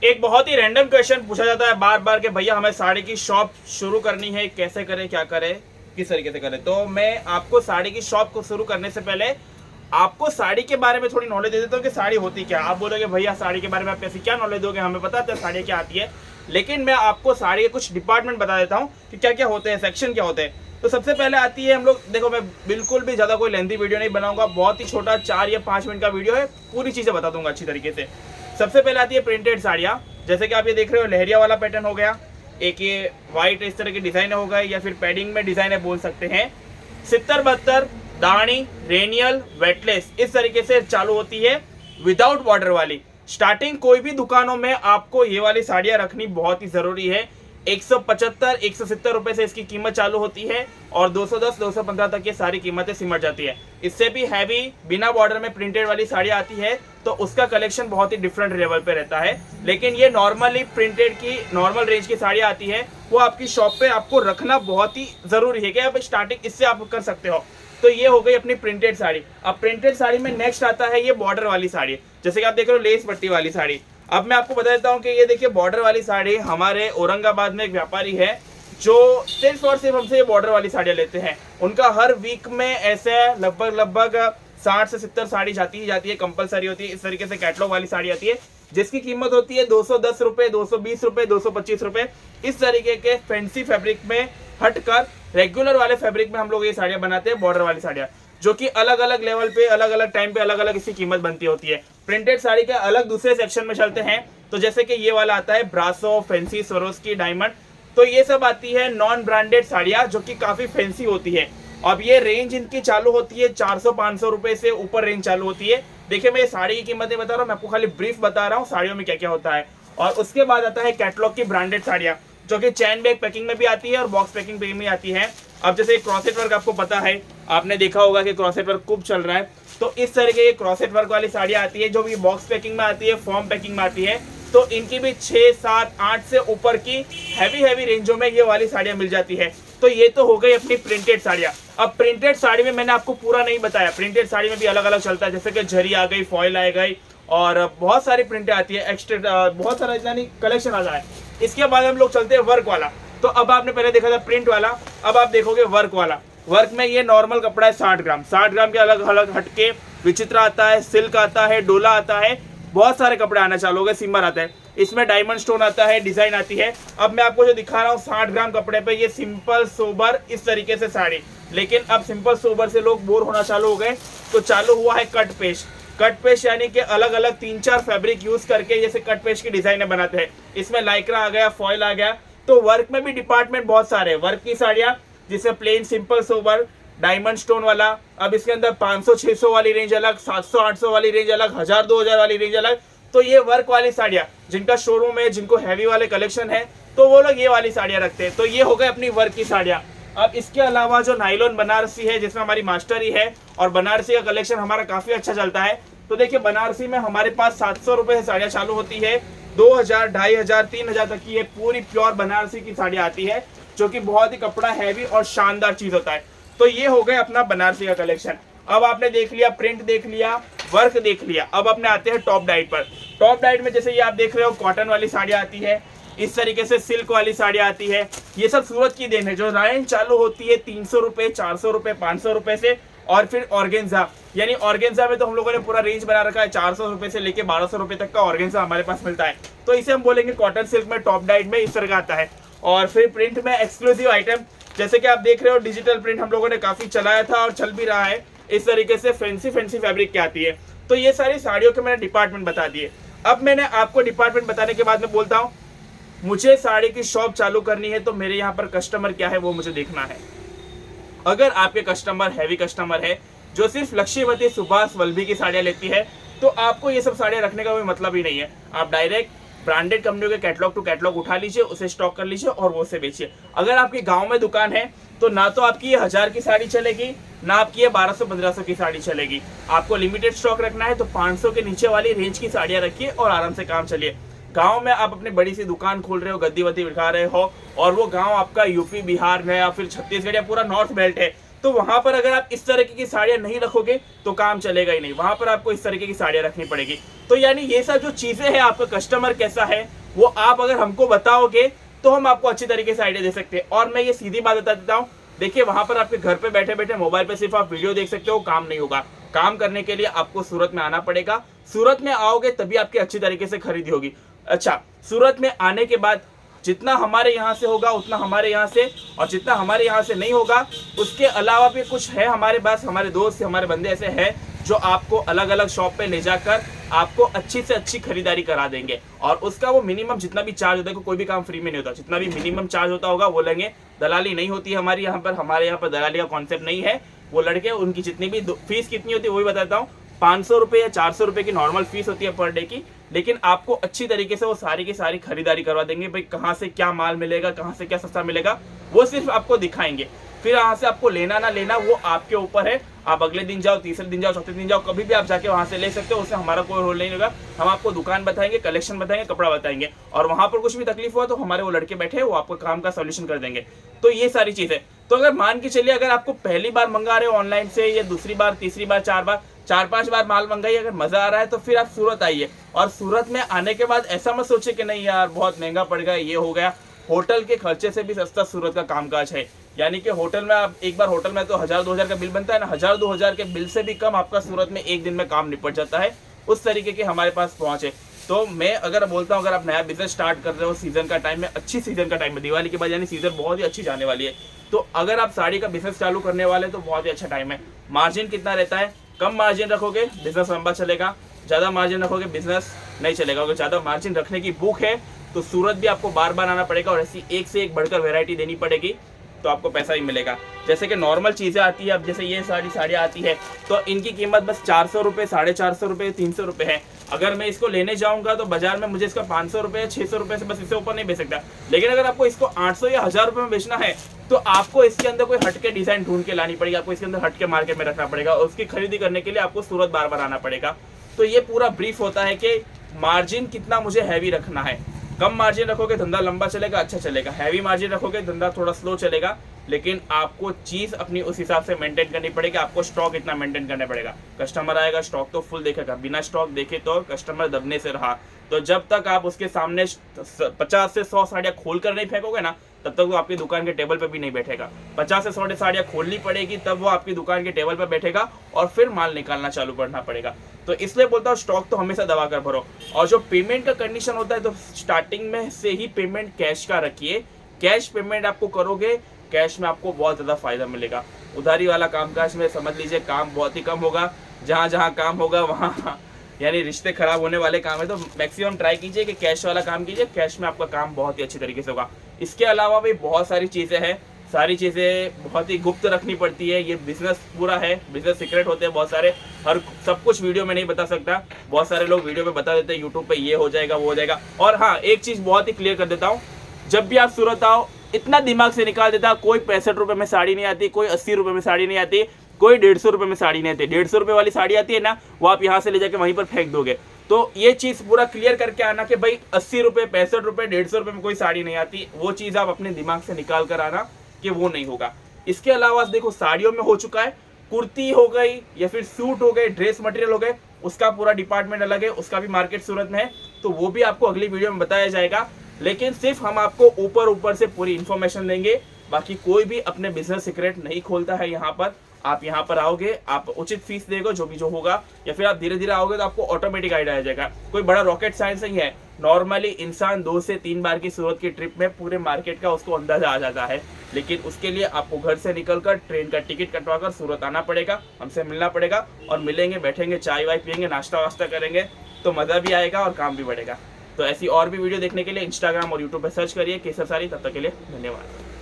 एक बहुत ही random question पूछा जाता है बार बार कि भैया हमें साड़ी की शॉप शुरू करनी है, कैसे करें, क्या करें, किस तरीके से करें। तो मैं आपको साड़ी की शॉप को शुरू करने से पहले आपको साड़ी के बारे में थोड़ी नॉलेज दे देता हूँ कि साड़ी होती क्या। आप बोलोगे भैया साड़ी के बारे में आप कैसे क्या नॉलेज दोगे, हमें पता है साड़ी क्या आती है, लेकिन मैं आपको साड़ी के कुछ डिपार्टमेंट बता देता हूँ कि क्या क्या होते हैं, सेक्शन क्या होते हैं। तो सबसे पहले आती है हम लोग, देखो मैं बिल्कुल भी ज़्यादा कोई लेंथी वीडियो नहीं बनाऊंगा, बहुत ही छोटा 4 या 5 मिनट का वीडियो है, पूरी चीज़ें बता दूंगा अच्छी तरीके से। सबसे पहले आती है प्रिंटेड साड़ियाँ, जैसे कि आप ये देख रहे हो लहरिया वाला पैटर्न हो गया, एक ये वाइट इस तरह की डिज़ाइन हो गई, या फिर पैडिंग में डिज़ाइन है बोल सकते हैं। 70-72 दानी, रेनियल, वेटलेस इस तरीके से चालू होती है विदाउट बॉर्डर वाली। स्टार्टिंग कोई भी दुकानों में आपको ये वाली साड़ियाँ रखनी बहुत ही ज़रूरी है। 175-170 रुपए से इसकी कीमत चालू होती है और 210-215 तक ये सारी कीमतें सिमट जाती है। इससे भी हैवी बिना बॉर्डर में प्रिंटेड वाली साड़ियाँ आती है तो उसका कलेक्शन बहुत ही डिफरेंट लेवल पे रहता है। लेकिन ये नॉर्मली प्रिंटेड की नॉर्मल रेंज की साड़ियाँ आती है, वो आपकी शॉप पे आपको रखना बहुत ही ज़रूरी है कि आप स्टार्टिंग इससे आप कर सकते हो। तो ये हो गई अपनी प्रिंटेड साड़ी। अब प्रिंटेड साड़ी में नेक्स्ट आता है ये बॉर्डर वाली साड़ी, जैसे कि आप देख रहे हो लेस पट्टी वाली साड़ी। अब मैं आपको बता देता हूँ कि ये देखिए बॉर्डर वाली साड़ी, हमारे औरंगाबाद में एक व्यापारी है जो सिर्फ और सिर्फ हमसे ये बॉर्डर वाली साड़ियाँ लेते हैं। उनका हर वीक में ऐसे लगभग 60 से 70 साड़ी जाती है, कंपलसरी होती है। इस तरीके से कैटलॉग वाली साड़ी आती है जिसकी कीमत होती है 210 रुपए, 220 रुपए, 225 रुपए। इस तरीके के फैंसी फैब्रिक में हटकर रेगुलर वाले फैब्रिक में हम लोग ये साड़ियाँ बनाते हैं, बॉर्डर वाली साड़ियाँ, जो कि अलग अलग लेवल पे, अलग अलग टाइम पे अलग अलग इसकी कीमत बनती होती है। प्रिंटेड साड़ी के अलग दूसरे सेक्शन में चलते हैं, तो जैसे कि ये वाला आता है ब्रासो, फैंसी, स्वरोस्की, डायमंड, तो ये सब आती है नॉन ब्रांडेड साड़ियाँ जो कि काफी फैंसी होती है। अब ये रेंज इनकी चालू होती है 400-500 रुपए से ऊपर रेंज चालू होती है। देखिए मैं ये साड़ी की कीमतें बता रहा हूँ, मैं आपको खाली ब्रीफ बता रहा हूँ साड़ियों में क्या क्या होता है। और उसके बाद आता है कैटलॉग की ब्रांडेड साड़ियाँ, जो कि चैन बैग पैकिंग में भी आती है और बॉक्स पैकिंग में भी आती है। अब जैसे क्रॉसेट वर्क आपको पता है, आपने देखा होगा कि क्रॉसेट वर्क खूब चल रहा है, तो इस तरह के क्रॉसेट वर्क वाली साड़ियाँ आती है जो भी बॉक्स पैकिंग में आती है, फॉर्म पैकिंग में आती है। तो इनकी भी 6, 7, 8 से ऊपर की हैवी रेंजों में ये वाली साड़ियाँ मिल जाती है। तो ये तो हो गई अपनी प्रिंटेड साड़ियाँ। अब प्रिंटेड साड़ी में मैंने आपको पूरा नहीं बताया, प्रिंटेड साड़ी में भी अलग अलग चलता है, जैसे कि जरी आ गई, फॉइल आ गई और बहुत सारी प्रिंटें आती है, एक्स्ट्रा बहुत सारा यानी कलेक्शन आ जाए। इसके बाद हम लोग चलते हैं वर्क वाला। तो अब आपने पहले देखा था प्रिंट वाला, अब आप देखोगे वर्क वाला। वर्क में ये नॉर्मल कपड़ा है 60 ग्राम, 60 ग्राम के अलग अलग हटके विचित्र आता है, सिल्क आता है, डोला आता है, बहुत सारे कपड़े आना चालू हो गए, सिमर आता है, इसमें डायमंड स्टोन आता है, डिजाइन आती है। अब मैं आपको जो दिखा रहा हूँ 60 ग्राम कपड़े पे ये सिंपल सोबर इस तरीके से साड़ी। लेकिन अब सिंपल सोबर से लोग बोर होना चालू हो गए, तो चालू हुआ है कट पेस्ट। कट पेस्ट यानी कि अलग अलग 3-4 फैब्रिक यूज करके जैसे कट पेस्ट की डिजाइनें बनाते हैं। इसमें लाइक्रा आ गया, फॉइल आ गया। तो वर्क में भी डिपार्टमेंट बहुत सारे हैं। वर्क की साड़ियाँ जिसमें plain simple sober, diamond stone वाला, अब इसके अंदर 500-600 वाली रेंज अलग, 700-800 वाली रेंज अलग, 1000-2000 वाली रेंज अलग। तो ये वर्क वाली साड़ियाँ जिनका शोरूम है, जिनको हैवी वाले कलेक्शन है, तो वो लोग ये वाली साड़ियाँ रखते हैं। तो ये हो गए अपनी वर्क की साड़ियाँ। अब इसके अलावा जो नाइलॉन बनारसी है जिसमें हमारी मास्टरी है और बनारसी का कलेक्शन हमारा काफी अच्छा चलता है। तो देखिए बनारसी में हमारे पास 700 रुपए से साड़ियाँ चालू होती है, 2000, 2500, 3000 तक की ये पूरी प्योर बनारसी की साड़ियाँ आती है, जो कि बहुत ही कपड़ा हैवी और शानदार चीज होता है। तो ये हो गया अपना बनारसी का कलेक्शन। अब आपने देख लिया प्रिंट, देख लिया वर्क, देख लिया। अब अपने आते हैं टॉप डाइट पर। टॉप डाइट में जैसे ये आप देख रहे हो कॉटन वाली साड़ियाँ आती है, इस तरीके से सिल्क वाली साड़ियाँ आती है। ये सब सूरत की देन है। जो रेंज चालू होती है 300 रुपए, 400 रुपए, 500 रुपए से। और फिर ऑर्गेन्जा, यानी ऑर्गेन्जा में तो हम लोगों ने पूरा रेंज बना रखा है, 400 रुपए से लेके 1200 रुपए तक का ऑर्गेन्जा हमारे पास मिलता है। तो इसे हम बोलेंगे कॉटन सिल्क में टॉप डाइट में इस तरह का आता है। और फिर प्रिंट में एक्सक्लूसिव आइटम, जैसे कि आप देख रहे हो डिजिटल प्रिंट हम लोगों ने काफी चलाया था और चल भी रहा है। इस तरीके से फैंसी फैब्रिक की आती है। तो ये सारी साड़ियों के मैंने डिपार्टमेंट बता दिए। अब मैंने आपको डिपार्टमेंट बताने के बाद में बोलता हूँ, मुझे साड़ी की शॉप चालू करनी है तो मेरे यहाँ पर कस्टमर क्या है वो मुझे देखना है। अगर आपके कस्टमर हैवी कस्टमर है जो सिर्फ लक्ष्मीवती, सुभाष, वल्लभी की साड़ियाँ लेती है, तो आपको ये सब साड़ियाँ रखने का कोई मतलब ही नहीं है। आप डायरेक्ट ब्रांडेड कंपनियों के कैटलॉग टू कैटलॉग उठा लीजिए, उसे स्टॉक कर लीजिए और वो से बेचिए। अगर आपके गांव में दुकान है तो ना तो आपकी ये 1000 की साड़ी चलेगी, ना आपकी ये 1200-1500 की साड़ी चलेगी। आपको लिमिटेड स्टॉक रखना है तो 500 के नीचे वाली रेंज की साड़ियाँ रखिए और आराम से काम चलिए। गांव में आप अपनी बड़ी सी दुकान खोल रहे हो, गद्दी वद्दी बिठा रहे हो, और वो गांव आपका यूपी, बिहार में या फिर छत्तीसगढ़ या पूरा नॉर्थ बेल्ट है, तो वहां पर अगर आप इस तरीके की साड़ियां नहीं रखोगे तो काम चलेगा ही नहीं, वहां पर आपको इस तरीके की साड़ियां रखनी पड़ेगी। तो यानी ये सब जो चीजें हैं, आपका कस्टमर कैसा है वो आप अगर हमको बताओगे तो हम आपको अच्छी तरीके से आइडिया दे सकते हैं। और मैं ये सीधी बात बता देता हूँ, देखिए वहां पर आपके घर पे बैठे बैठे मोबाइल पे सिर्फ आप वीडियो देख सकते हो, काम नहीं होगा। काम करने के लिए आपको सूरत में आना पड़ेगा। सूरत में आओगे तभी आपकी अच्छी तरीके से खरीदी होगी। अच्छा, सूरत में आने के बाद जितना हमारे यहाँ से होगा उतना हमारे यहाँ से, और जितना हमारे यहाँ से नहीं होगा उसके अलावा भी कुछ है हमारे पास, हमारे दोस्त हमारे बंदे ऐसे हैं जो आपको अलग अलग शॉप पे ले जाकर आपको अच्छी से अच्छी खरीदारी करा देंगे। और उसका वो मिनिमम जितना भी चार्ज होता है, कोई भी काम फ्री में नहीं होता, जितना भी मिनिमम चार्ज होता होगा वो लेंगे। दलाली नहीं होती है हमारे यहाँ पर, हमारे यहाँ पर दलाली का कॉन्सेप्ट नहीं है। वो लड़के उनकी जितनी भी फीस कितनी होती है वही बताता हूँ, 500 रुपये या 400 रुपये की नॉर्मल फीस होती है पर डे की। लेकिन आपको अच्छी तरीके से वो सारी की सारी खरीदारी करवा देंगे। भाई कहाँ से क्या माल मिलेगा, कहाँ से क्या सस्ता मिलेगा, वो सिर्फ आपको दिखाएंगे। फिर यहाँ से आपको लेना ना लेना वो आपके ऊपर है। आप अगले दिन जाओ, तीसरे दिन जाओ, चौथे दिन जाओ, कभी भी आप जाके वहां से ले सकते हो, उससे हमारा कोई रोल नहीं होगा। हम आपको दुकान बताएंगे, कलेक्शन बताएंगे, कपड़ा बताएंगे, और वहां पर कुछ भी तकलीफ हुआ तो हमारे वो लड़के बैठे वो आपको काम का सोल्यूशन कर देंगे। तो ये सारी चीजें, तो अगर मान के चलिए अगर आपको पहली बार मंगा रहे हो ऑनलाइन से, या दूसरी बार, तीसरी बार, 4-5 बार माल मंगाइए, अगर मजा आ रहा है तो फिर आप सूरत आइए। और सूरत में आने के बाद ऐसा मत सोचे कि नहीं यार बहुत महंगा पड़ गया, ये हो गया। होटल के खर्चे से भी सस्ता सूरत का कामकाज है। यानी कि होटल में आप एक बार होटल में तो 1000-2000 का बिल बनता है ना, 1000-2000 के बिल से भी कम आपका सूरत में एक दिन में काम निपट जाता है। उस तरीके के हमारे पास पहुंचे। तो मैं अगर बोलता हूं, अगर आप नया बिजनेस स्टार्ट कर रहे हो सीजन का टाइम में, अच्छी सीजन का टाइम है, दिवाली के बाद यानी सीजन बहुत ही अच्छी जाने वाली है, तो अगर आप साड़ी का बिजनेस चालू करने वाले तो बहुत ही अच्छा टाइम है। मार्जिन कितना रहता है, कम मार्जिन रखोगे बिजनेस लंबा चलेगा, ज्यादा मार्जिन रखोगे बिजनेस नहीं चलेगा। अगर ज्यादा मार्जिन रखने की भूख है तो सूरत भी आपको बार बार आना पड़ेगा, और ऐसी एक से एक बढ़कर वैरायटी देनी पड़ेगी, तो आपको पैसा ही मिलेगा। जैसे कि नॉर्मल चीजें आती है, अब जैसे ये साड़ियाँ आती है तो इनकी कीमत बस 400 रुपये, 450 रुपये, 300 रुपये है। अगर मैं इसको लेने जाऊंगा तो बाजार में मुझे इसका 500 रुपये, 600 रुपये से बस इससे ऊपर नहीं बेच सकता। लेकिन अगर आपको इसको 800 या 1000 रुपये में बेचना है तो आपको इसके अंदर कोई हटके डिजाइन ढूंढ के लानी पड़ेगी, आपको इसके अंदर हटके मार्केट में रखना पड़ेगा, और उसकी खरीदी करने के लिए आपको सूरत बार बार आना पड़ेगा। तो ये पूरा ब्रीफ होता है कि मार्जिन कितना मुझे हैवी रखना है। कम मार्जिन रखोगे धंधा लंबा चलेगा, अच्छा चलेगा। हैवी मार्जिन रखोगे धंधा थोड़ा स्लो चलेगा। लेकिन आपको चीज अपनी उस हिसाब से मेंटेन करनी पड़ेगी। आपको स्टॉक इतना मेंटेन करना पड़ेगा। कस्टमर आएगा, स्टॉक तो फुल देखेगा, बिना स्टॉक देखे तो कस्टमर दबने से रहा। तो जब तक आप उसके सामने 50 से 100 साड़ियाँ खोल कर नहीं फेंकोगे ना, तब तक वो आपकी दुकान के टेबल पे भी नहीं बैठेगा। 50 से 100 साड़ियाँ खोलनी पड़ेगी, तब वो आपकी दुकान के टेबल पे बैठेगा, और फिर माल निकालना चालू करना पड़ेगा। तो इसलिए बोलता हूँ स्टॉक तो हमेशा दबा कर भरो। और जो पेमेंट का कंडीशन होता है तो स्टार्टिंग में से ही पेमेंट कैश का रखिए। कैश पेमेंट आपको करोगे, कैश में आपको बहुत ज़्यादा फायदा मिलेगा। उधारी वाला कामकाज में समझ लीजिए काम बहुत ही कम होगा। जहाँ जहाँ काम होगा वहाँ यानी रिश्ते खराब होने वाले काम है। तो मैक्सिमम ट्राई कीजिए कि कैश वाला काम कीजिए, कैश में आपका काम बहुत ही अच्छी तरीके से होगा। इसके अलावा भी बहुत सारी चीज़ें हैं, सारी चीज़ें बहुत ही गुप्त रखनी पड़ती है। ये बिजनेस पूरा है, बिजनेस सीक्रेट होते हैं बहुत सारे, हर सब कुछ वीडियो में नहीं बता सकता। बहुत सारे लोग वीडियो में बता देते हैं यूट्यूब पे, ये हो जाएगा वो हो जाएगा। और हाँ, एक चीज़ बहुत ही क्लियर कर देता हूँ, जब भी आप सूरत आओ इतना दिमाग से निकाल देता, कोई 65 रुपये में साड़ी नहीं आती, कोई 80 रुपये में साड़ी नहीं आती, कोई 150 रुपये में साड़ी नहीं आती। 150 रुपये वाली साड़ी आती है ना, वो आप यहाँ से ले जाके वहीं पर फेंक दोगे। तो ये चीज़ पूरा क्लियर करके आना कि भाई 80 रुपये, 65 रुपये, 150 रुपये में कोई साड़ी नहीं आती। वो चीज़ आप अपने दिमाग से निकाल कर आना कि वो नहीं होगा। इसके अलावा देखो साड़ियों में हो चुका है, कुर्ती हो गई या फिर सूट हो गए, ड्रेस मटेरियल हो गए, उसका पूरा डिपार्टमेंट अलग है, उसका भी मार्केट सूरत में है। तो वो भी आपको अगली वीडियो में बताया जाएगा। लेकिन सिर्फ हम आपको ऊपर से पूरी इन्फॉर्मेशन देंगे, बाकी कोई भी अपने बिजनेस सीक्रेट नहीं खोलता है यहाँ पर। आप यहाँ पर आओगे, आप उचित फीस देगा जो भी जो होगा, या फिर आप धीरे धीरे आओगे तो आपको ऑटोमेटिक आइडिया आ जाएगा। कोई बड़ा रॉकेट साइंस नहीं है। नॉर्मली इंसान 2 से 3 बार की सूरत की ट्रिप में पूरे मार्केट का उसको अंदाजा आ जाता है। लेकिन उसके लिए आपको घर से निकलकर ट्रेन का टिकट कटवा कर सूरत आना पड़ेगा, हमसे मिलना पड़ेगा, और मिलेंगे, बैठेंगे, चाय वाय पियेंगे, नाश्ता वास्ता करेंगे, तो मज़ा भी आएगा और काम भी बढ़ेगा। तो ऐसी और भी वीडियो देखने के लिए इंस्टाग्राम और यूट्यूब पर सर्च करिए केसर साड़ी। तब तक के लिए धन्यवाद।